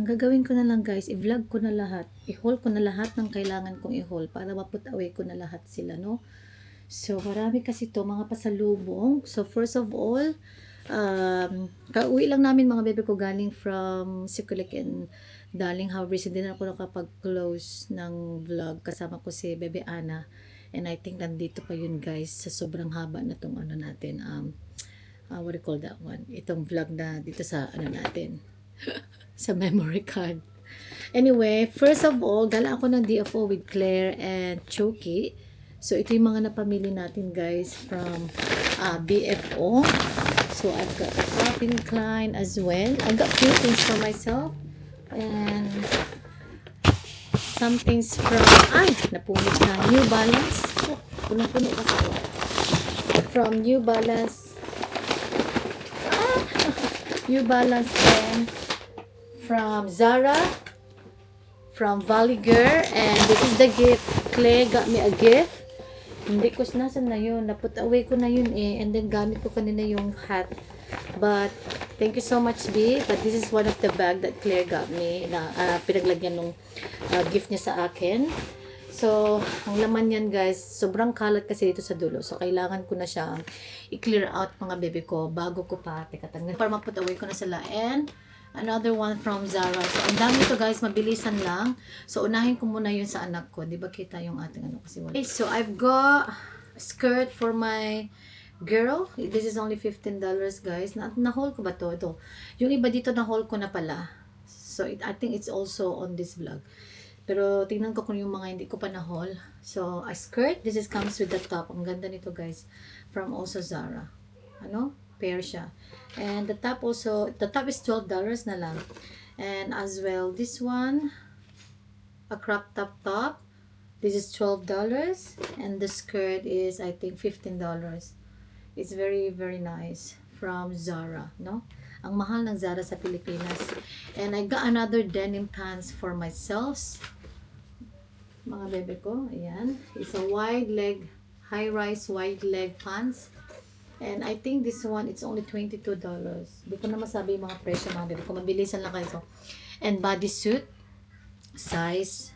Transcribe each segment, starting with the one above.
Ang gagawin ko na lang guys, i-vlog ko na lahat. I-haul ko na lahat ng kailangan kong i-haul para ma-put away ko na lahat sila, no? So, marami kasi to mga pasalubong. So, first of all, kauwi lang namin mga bebe ko galing from Sikulik and Darling Harvest. Hindi na ako nakapag-close ng vlog. Kasama ko si Bebe Ana. And I think nandito pa yun guys sa sobrang haba na tong ano natin. What do you call that one? Itong vlog na dito sa ano natin. Sa memory card. Anyway, first of all, dala ako ng DFO with Claire and Choki. So, ito yung mga napamili natin guys from BFO. So, I've got a Calvin Klein as well. I got few things for myself. And some things from, napunit na, New Balance. Oh, punong-puno kasi ako. From New Balance. New Balance and from Zara, from Valiger, and this is the gift. Claire got me a gift. Hindi ko nasan na yun. Naput away ko na yun eh. And then gamit ko kanina yung hat. But thank you so much B. But this is one of the bag that Claire got me na pinaglagyan ng gift niya sa akin. So, ang laman yan guys, sobrang kalat kasi dito sa dulo. So, kailangan ko na siyang i-clear out mga bebe ko bago ko pa tanggal. Para ma-put away ko na sila. And another one from Zara. So, ang dami to guys, mabilisan lang. So, unahin ko muna yun sa anak ko. Di ba kita yung ating ano kasi wala. Okay, so, I've got a skirt for my girl. This is only $15 guys. Na-haul ko ba to? Ito. Yung iba dito na-haul ko na pala. So, I think it's also on this vlog. Pero, tingnan ko kung yung mga hindi ko pa na-haul. So, a skirt. This is comes with the top. Ang ganda nito guys. From also Zara. Ano? Pair siya. And the top also, the top is $12 na lang. And as well, this one, a crop top. This is $12. And the skirt is, I think, $15. It's very, very nice. From Zara, no? Ang mahal ng Zara sa Pilipinas. And I got another denim pants for myself. Mga bebe ko, ayan. It's a wide leg, high-rise wide leg pants. And I think this one, it's only $22. Hindi ko na masabi yung mga presyo mga bebe ko. Mabilisan lang kayo. And bodysuit, size.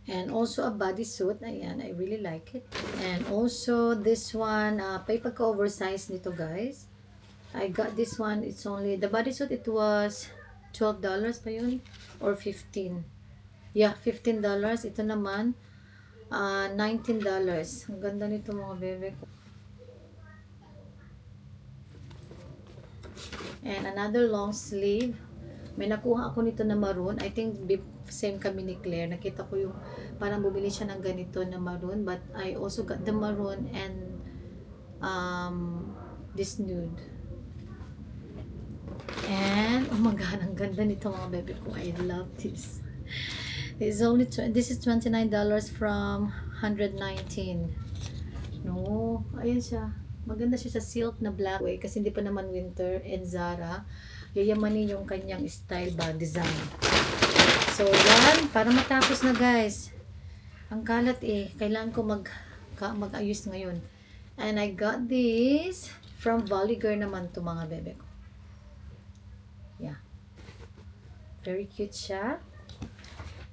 And also a bodysuit. Ayan, I really like it. And also this one, pay pagka-oversize nito guys. I got this one, it's only, the bodysuit, it was $12 pa yun? Or 15. Yeah, $15. Ito naman, $19. Ang ganda nito mga bebe ko. And another long sleeve. May nakuha ako nito na maroon. I think same kami ni Claire. Nakita ko yung parang bumili siya ng ganito na maroon. But I also got the maroon and this nude. And oh my god, ang ganda nito mga bebe ko. I love this. It's only this is $29 from $119. No, ayan siya. Maganda siya sa silk na black way kasi hindi pa naman winter. And Zara, yayamanin yung kanyang style ba, design. So, yan. Para matapos na guys. Ang kalat eh. Kailangan ko mag-ayos ngayon. And I got this from Valiger naman to mga bebe ko. Yeah. Very cute siya.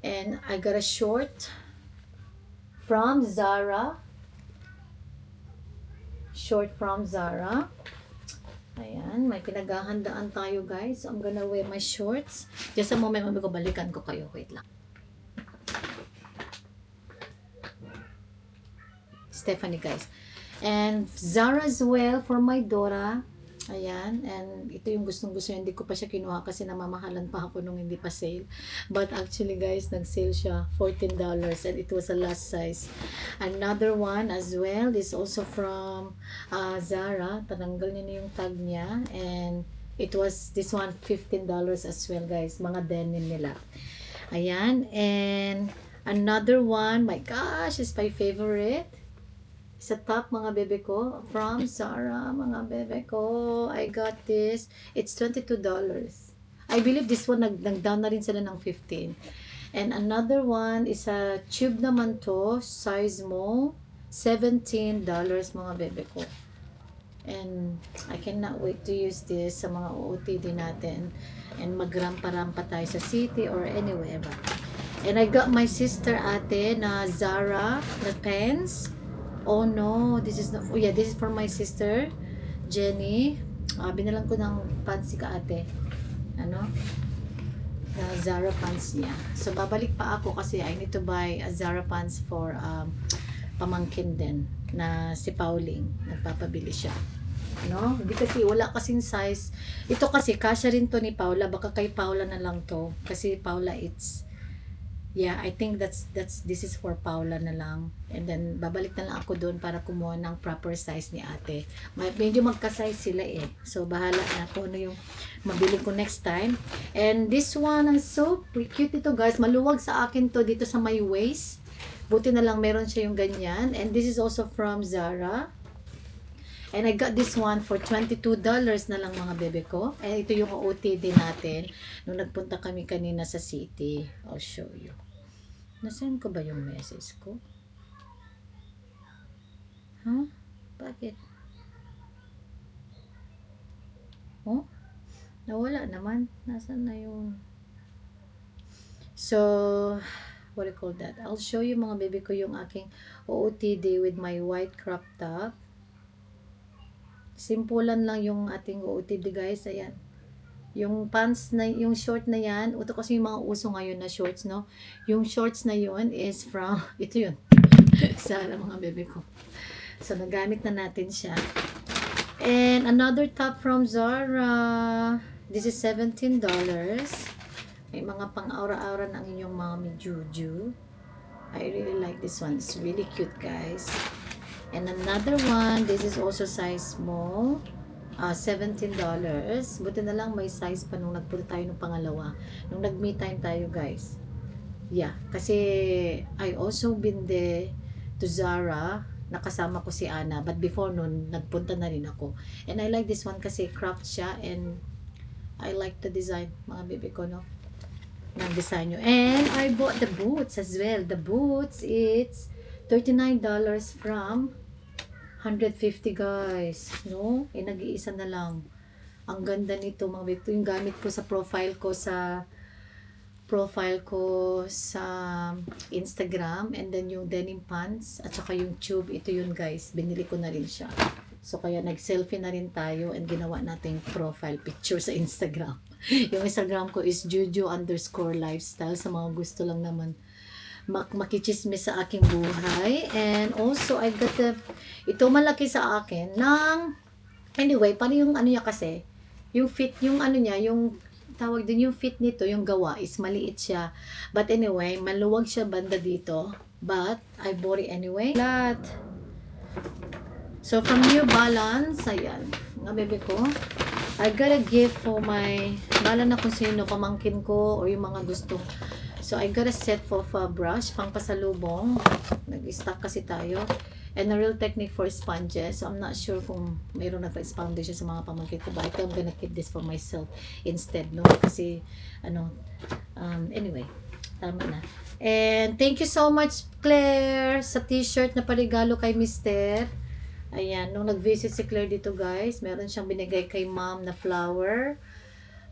And I got a short from Zara. Short from Zara. Ayan, may pinaghahandaan tayo guys. So, I'm gonna wear my shorts. Just a moment, balikan ko kayo. Wait lang. Stephanie guys. And Zara as well for my Dora. Ayan, and ito yung gustong-gusto niya. Hindi ko pa siya kinuha kasi namamahalan pa ako nung hindi pa sale. But actually guys, nag-sale siya $14 and it was a last size. Another one as well is also from Zara. Tananggal niya na yung tag niya and it was this one $15 as well guys. Mga denim nila. Ayan, and another one, my gosh, is my favorite. Sa top mga bebe ko from Zara mga bebe ko. I got this. It's $22. I believe this one nag-down na rin sila ng 15. And another one is a tube naman to. Size mo $17 mga bebe ko. And I cannot wait to use this sa mga OOTD natin. And magrampa-rampa tayo sa city or anywhere. And I got my sister ate na Zara na pants. Oh no, this is not, oh yeah, this is for my sister, Jenny. Binalan ko ng pants si ka ate. Ano? Na Zara pants niya. So babalik pa ako kasi I need to buy a Zara pants for pamangkin din na si Pauling. Nagpapabili siya. No? Hindi kasi wala kasing size. Ito kasi kasya rin to ni Paula. Baka kay Paula na lang to. Kasi Paula it's yeah, I think this is for Paula na lang. And then babalik na lang ako doon para kumuha ng proper size ni ate. Medyo magka-size sila eh. So bahala na kung ano yung mabili ko next time. And this one is so cute ito guys. Maluwag sa akin to dito sa my waist. Buti na lang meron siya yung ganyan. And this is also from Zara. And I got this one for $22 na lang mga bebe ko. And ito yung OOTD natin nung nagpunta kami kanina sa city. I'll show you. Nasaan ko ba yung message ko? Huh? Bakit? Oh? Nawala naman. Nasaan na yung... So, what do you call that? I'll show you mga bebe ko yung aking OOTD with my white crop top. Simpulan lang yung ating OOTD guys. Ayan. Yung pants na, yung short na yan. Ito kasi yung mga uso ngayon na shorts, no? Yung shorts na yun is from, ito yun. Sana mga bebe ko. So, nagamit na natin siya. And another top from Zara. This is $17. May mga pang-aura-aura ng inyong mommy Juju. I really like this one. It's really cute guys. And another one, this is also size small, $17. Buti na lang may size pa nung nagpunta tayo ng pangalawa. Nung nag-me time tayo guys. Yeah, kasi I also been there to Zara. Nakasama ko si Ana. But before nun, nagpunta na rin ako. And I like this one kasi craft siya. And I like the design, mga baby ko, no? Ng design nyo. And I bought the boots as well. The boots, it's $39 from 150 guys, no? Nag-iisa na lang. Ang ganda nito mga bebe. Ito yung gamit ko sa profile ko sa Instagram, and then yung denim pants at saka yung tube, ito yun guys. Binili ko na rin siya. So kaya nag-selfie na rin tayo and ginawa nating profile picture sa Instagram. Yung Instagram ko is juju_lifestyle sa mga gusto lang naman makichismis sa aking buhay. And also I got ito malaki sa akin ng anyway, paano yung ano niya kasi yung fit, yung ano niya, yung tawag din yung fit nito, yung gawa is maliit siya, but anyway maluwag siya banda dito, but I bought it anyway. So from New Balance, ayan mga bebe ko, I got a gift for my bala na kung sino, pamangkin ko or yung mga gusto. So, I got a set of brush, pang pasalubong. Nag-stock kasi tayo. And a Real Technique for sponges. So, I'm not sure kung mayroon na-foundation sa mga pamangkin ko. But I'm gonna keep this for myself instead, no? Kasi, anyway, tama na. And thank you so much, Claire, sa t-shirt na parigalo kay Mister. Ayan, nung nag-visit si Claire dito, guys, meron siyang binigay kay mom na flower.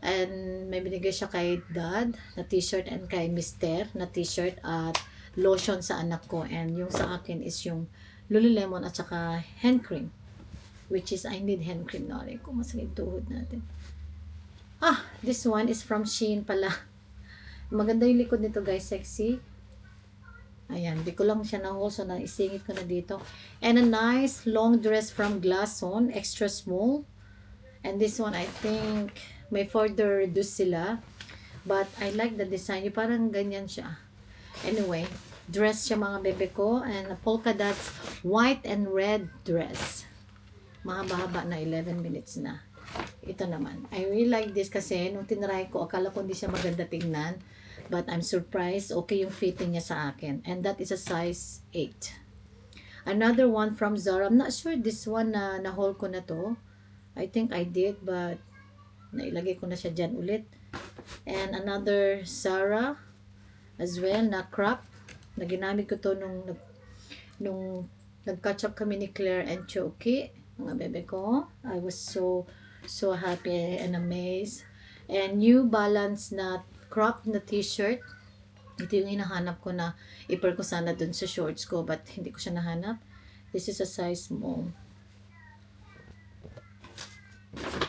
And may binigay siya kay dad na t-shirt and kay mister na t-shirt at lotion sa anak ko. And yung sa akin is yung Lululemon at saka hand cream. Which is I need hand cream na rin kung masakit tuhod natin. This one is from Shein pala. Maganda yung likod nito guys, sexy. Ayan, di ko lang siya na-haul so isingit ko na dito. And a nice long dress from Glasson, extra small. And this one I think may further reduce sila. But I like the design. Yung parang ganyan siya. Anyway, dress siya mga bebe ko. And a polka dots white and red dress. Mahaba-haba na 11 minutes na. Ito naman. I really like this kasi nung tinry ko, akala ko hindi siya maganda tingnan. But I'm surprised. Okay yung fitting niya sa akin. And that is a size 8. Another one from Zara. I'm not sure this one na na-haul ko na to. I think I did, but nailagay ko na siya dyan ulit. And another Zara as well na crop. Na ginamit ko to nung nag-catch up kami ni Claire and Choki. mga bebe ko. I was so happy and amazed. And New Balance na crop na t-shirt. Ito yung hinahanap ko na ipar ko sana dun sa shorts ko, but hindi ko siya nahanap. This is a size small.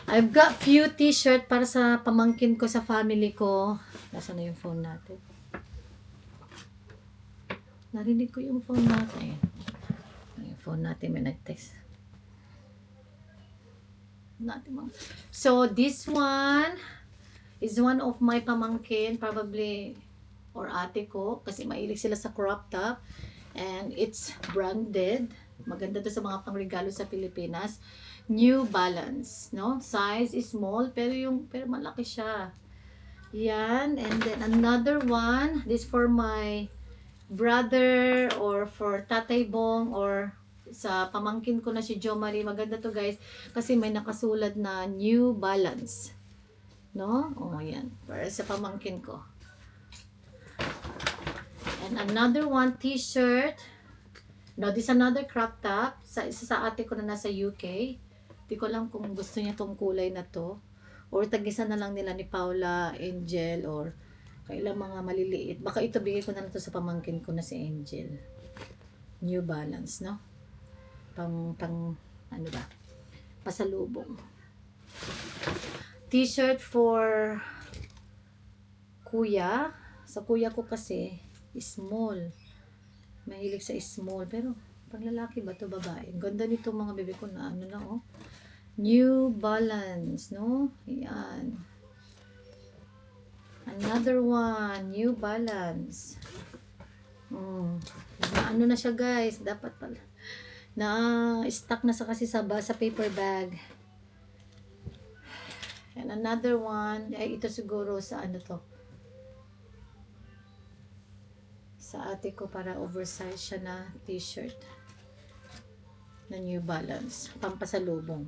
I've got few t-shirt para sa pamangkin ko, sa family ko. Nasaan na yung phone natin? Narinig ko yung phone natin. Yung phone natin may nag-text. So this one is one of my pamangkin, probably, or ate ko, kasi mahilig sila sa crop top. And it's branded. Maganda to sa mga pangregalo sa Pilipinas. New Balance, no? Size is small, pero malaki siya. Yan. And then another one, this for my brother or for Tatay Bong or sa pamangkin ko na si Jo Marie. Maganda to, guys, kasi may nakasulat na New Balance. No? Oh, yan. Para sa pamangkin ko. And another one, t-shirt. No, this another crop top. Isa sa ate ko na nasa UK. Di ko lang kung gusto niya tong kulay na to. Or tagisa na lang nila ni Paula, Angel, or kailang mga maliliit. Baka ito bigay ko na lang to sa pamangkin ko na si Angel. New Balance, no? Ano ba? Pasalubong. T-shirt for kuya. Sa kuya ko kasi, small. Mahilig sa small. Pero, pang lalaki ba to, babae? Ganda nito mga bebe ko na ano na, oh. New Balance, no? Ayan. Another one, New Balance. Na ano na siya, guys. Dapat pala. Na stuck na sa kasi sa paper bag. And another one, ay ito siguro sa ano to. Sa ate ko, para oversize siya na t-shirt. Na New Balance. Pampasalubong.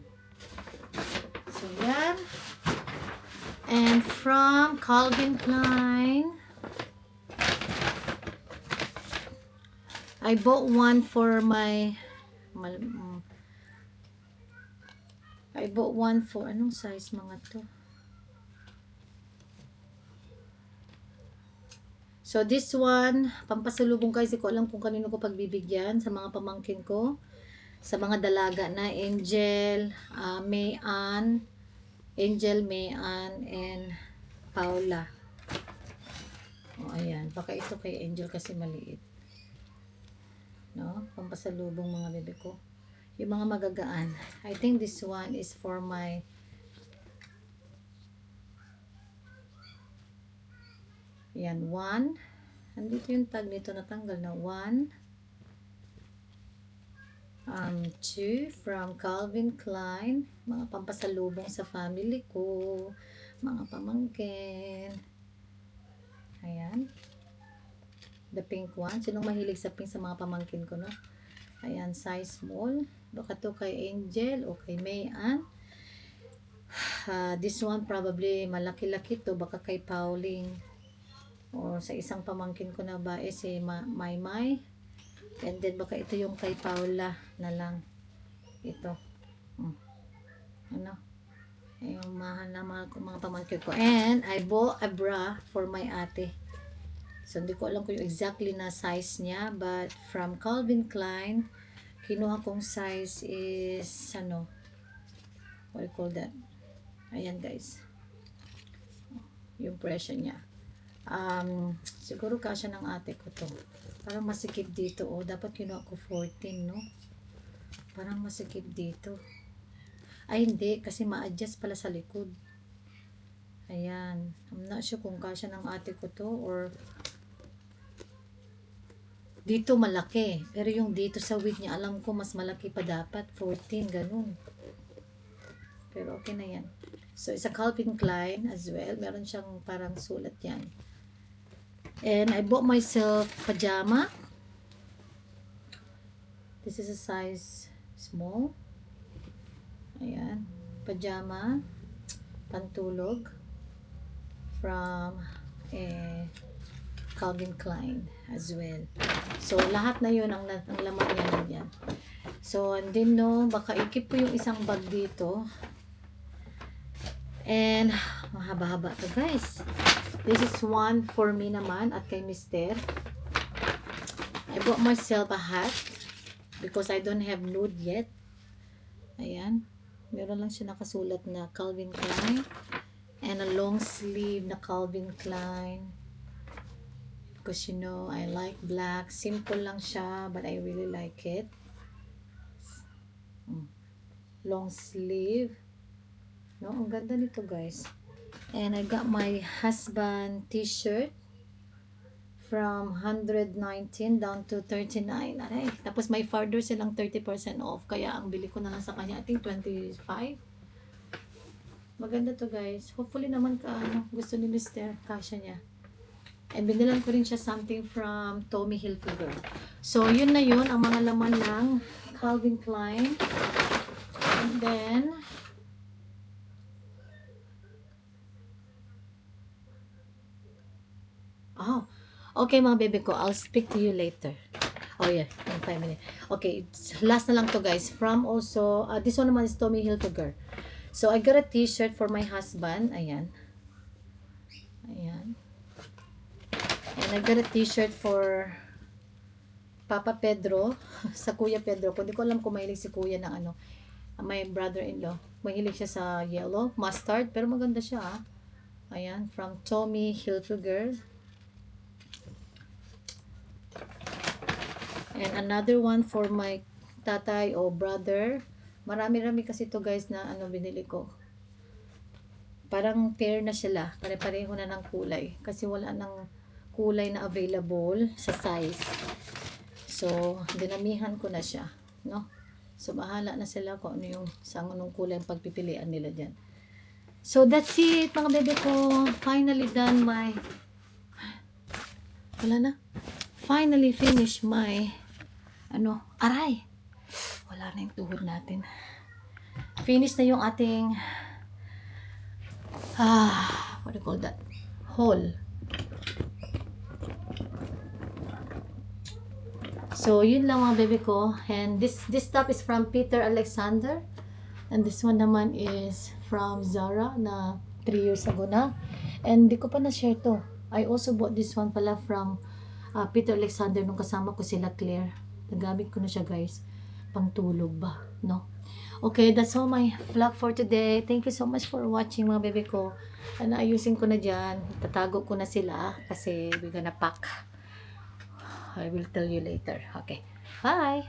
So, yan. And from Calvin Klein, I bought one for my anong size mga to? So this one, pampasalubong, guys, hindi ko alam kung kanino ko pagbibigyan, sa mga pamangkin ko, sa mga dalaga na Angel, Mayan, and Paula. O, ayan. Baka ito kay Angel kasi maliit. No? Pampasalubong mga bebe ko. Yung mga magagaan. I think this one is for my yan, one. Andito yung tag nito, natanggal na. 1, 2 from Calvin Klein. Mga pampasalubong sa family ko. Mga pamangkin. Ayan. The pink one. Sinong mahilig sa pink sa mga pamangkin ko, no? Ayan, size small. Baka to kay Angel o kay Mayan. This one probably malaki-laki to. Baka kay Pauline. O sa isang pamangkin ko na ba si Maymay. And then baka ito yung kay Paula na lang. Ito. Ano? Yung mga pamangkin ko. And I bought a bra for my ate. So hindi ko alam kung yung exactly na size niya. But from Calvin Klein, kinuha kong size is ano? What do you call that? Ayan, guys. Yung presyo niya. Siguro kasya ng ate ko to. Parang masikip dito, oh. Dapat kinuha ko 14, no? Parang masikip dito. Ay, hindi. Kasi ma-adjust pala sa likod. Ayan. I'm not sure kung kasya ng ate ko to or dito malaki. Pero yung dito sa wig niya, alam ko mas malaki pa dapat. 14, ganun. Pero okay na yan. So, it's a Calvin Klein as well. Meron siyang parang sulat yan. And I bought myself pajama. This is a size small. Ayan. Pajama. Pantulog. From Calvin Klein as well. So, lahat na yun, ang laman niya nandiyan. So, and then no, baka ikip ko yung isang bag dito. And, mahaba-haba to guys. This is one for me naman at kay Mister. I bought myself a hat because I don't have nude yet. Ayan. Meron lang siya nakasulat na Calvin Klein. And a long sleeve na Calvin Klein. Because you know, I like black. Simple lang siya, but I really like it. Long sleeve. No, ang ganda nito guys. And I got my husband t-shirt from 119 down to 39. Aray. Tapos may further silang 30% off. Kaya ang bili ko na lang sa kanya, I think 25. Maganda to guys. Hopefully naman gusto ni Mr. Kasha niya. And binilan ko rin siya something from Tommy Hilfiger. So, yun na yun. Ang mga laman ng Calvin Klein. And then, okay mga bebe ko, I'll speak to you later. Oh yeah, in 5 minutes. Okay, last na lang to guys. From also, this one naman is Tommy Hilfiger. So, I got a t-shirt for my husband. Ayan. Ayan. And I got a t-shirt for Papa Pedro. Sa Kuya Pedro. Hindi ko alam kung mahilig si Kuya ng my brother-in-law. Mahilig siya sa yellow, mustard. Pero maganda siya Ayan, from Tommy Hilfiger. And another one for my tatay o brother. Marami-rami kasi to guys na binili ko. Parang pair na sila. Pare-pareho na ng kulay. Kasi wala nang kulay na available sa size. So, dinamihan ko na siya. No? So, bahala na sila kung ano yung anong kulay ang pagpipilian nila dyan. So, that's it mga bebe ko. Finally done my... Wala na. Finally finished my... Aray! Wala na yung tuhod natin. Finish na yung ating... what do you call that? Haul. So, yun lang mga bebe ko. And this top is from Peter Alexander. And this one naman is from Zara na 3 years ago na. And di ko pa na-share to. I also bought this one pala from Peter Alexander nung kasama ko sila Claire. Nagamit ko na siya guys. Pangtulog ba? No? Okay, that's all my vlog for today. Thank you so much for watching mga bebe ko. And ayusin ko na dyan. Tatago ko na sila kasi we're gonna pack. I will tell you later. Okay. Bye!